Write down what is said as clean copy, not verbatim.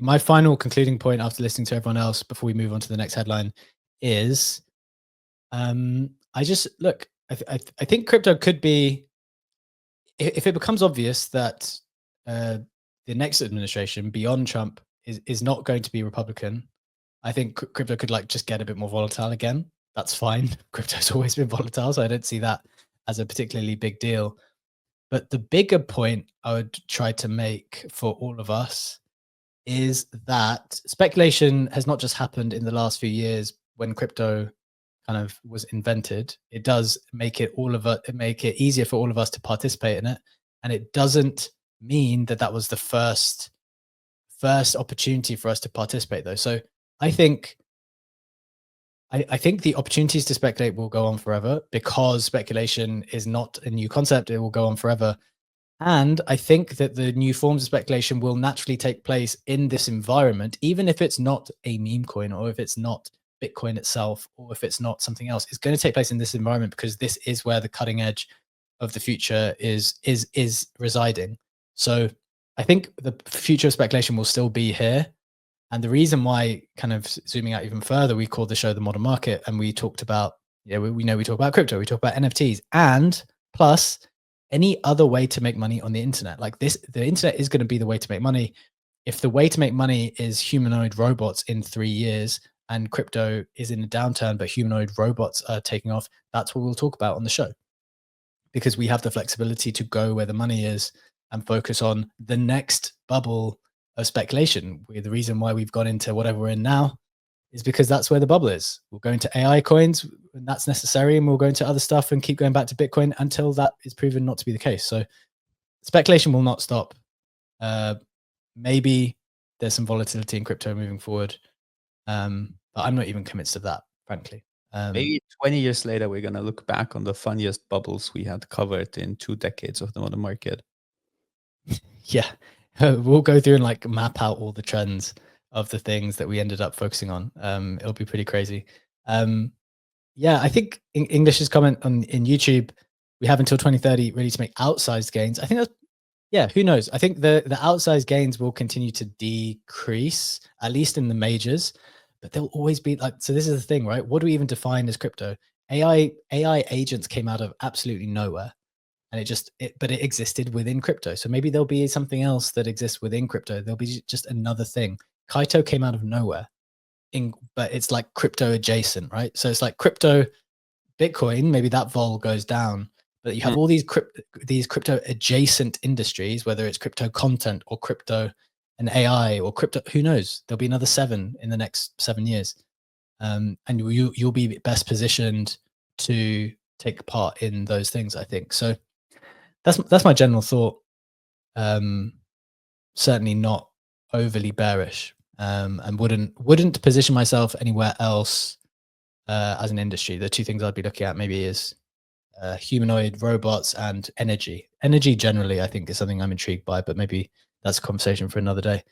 my final concluding point after listening to everyone else before we move on to the next headline is, I just look. I think crypto could be, if it becomes obvious that uh, the next administration beyond Trump is not going to be Republican. I think crypto could like just get a bit more volatile again. That's fine. Crypto's always been volatile, so I don't see that as a particularly big deal. But the bigger point I would try to make for all of us is that speculation has not just happened in the last few years when crypto kind of was invented. It does make it make it easier for all of us to participate in it, and it doesn't mean that that was the first opportunity for us to participate though. So I think I think the opportunities to speculate will go on forever because speculation is not a new concept. It will go on forever. And I think that the new forms of speculation will naturally take place in this environment, even if it's not a meme coin or if it's not Bitcoin itself or if it's not something else. It's going to take place in this environment because this is where the cutting edge of the future is residing. So I think the future of speculation will still be here. And the reason why, kind of zooming out even further, we called the show The Modern Market, and we talked about, we know we talk about crypto, we talk about NFTs, and plus any other way to make money on the internet. Like this, the internet is going to be the way to make money. If the way to make money is humanoid robots in 3 years and crypto is in a downturn, but humanoid robots are taking off, that's what we'll talk about on the show. Because we have the flexibility to go where the money is and focus on the next bubble of speculation. The reason why we've gone into whatever we're in now is because that's where the bubble is. We'll go into AI coins when that's necessary, and we'll go into other stuff and keep going back to Bitcoin until that is proven not to be the case. So speculation will not stop. Maybe there's some volatility in crypto moving forward, but I'm not even convinced of that, frankly. Maybe 20 years later, we're going to look back on the funniest bubbles we had covered in 2 decades of the modern market. Yeah, we'll go through and like map out all the trends of the things that we ended up focusing on. It'll be pretty crazy. Yeah, I think English's comment in YouTube, we have until 2030 really to make outsized gains. I think that's, yeah, who knows? I think the outsized gains will continue to decrease, at least in the majors, but they'll always be like, so this is the thing, right? What do we even define as crypto? AI agents came out of absolutely nowhere. And but it existed within crypto. So maybe there'll be something else that exists within crypto. There'll be just another thing. Kaito came out of nowhere, but it's like crypto adjacent, right? So it's like crypto, Bitcoin, maybe that vol goes down, but you have all these crypto adjacent industries, whether it's crypto content or crypto and AI or crypto, who knows? There'll be another 7 in the next 7 years. And you'll be best positioned to take part in those things, I think. So that's my general thought. Certainly not overly bearish, and wouldn't position myself anywhere else as an industry. The 2 things I'd be looking at maybe is humanoid robots and energy. Energy generally, I think, is something I'm intrigued by, but maybe that's a conversation for another day.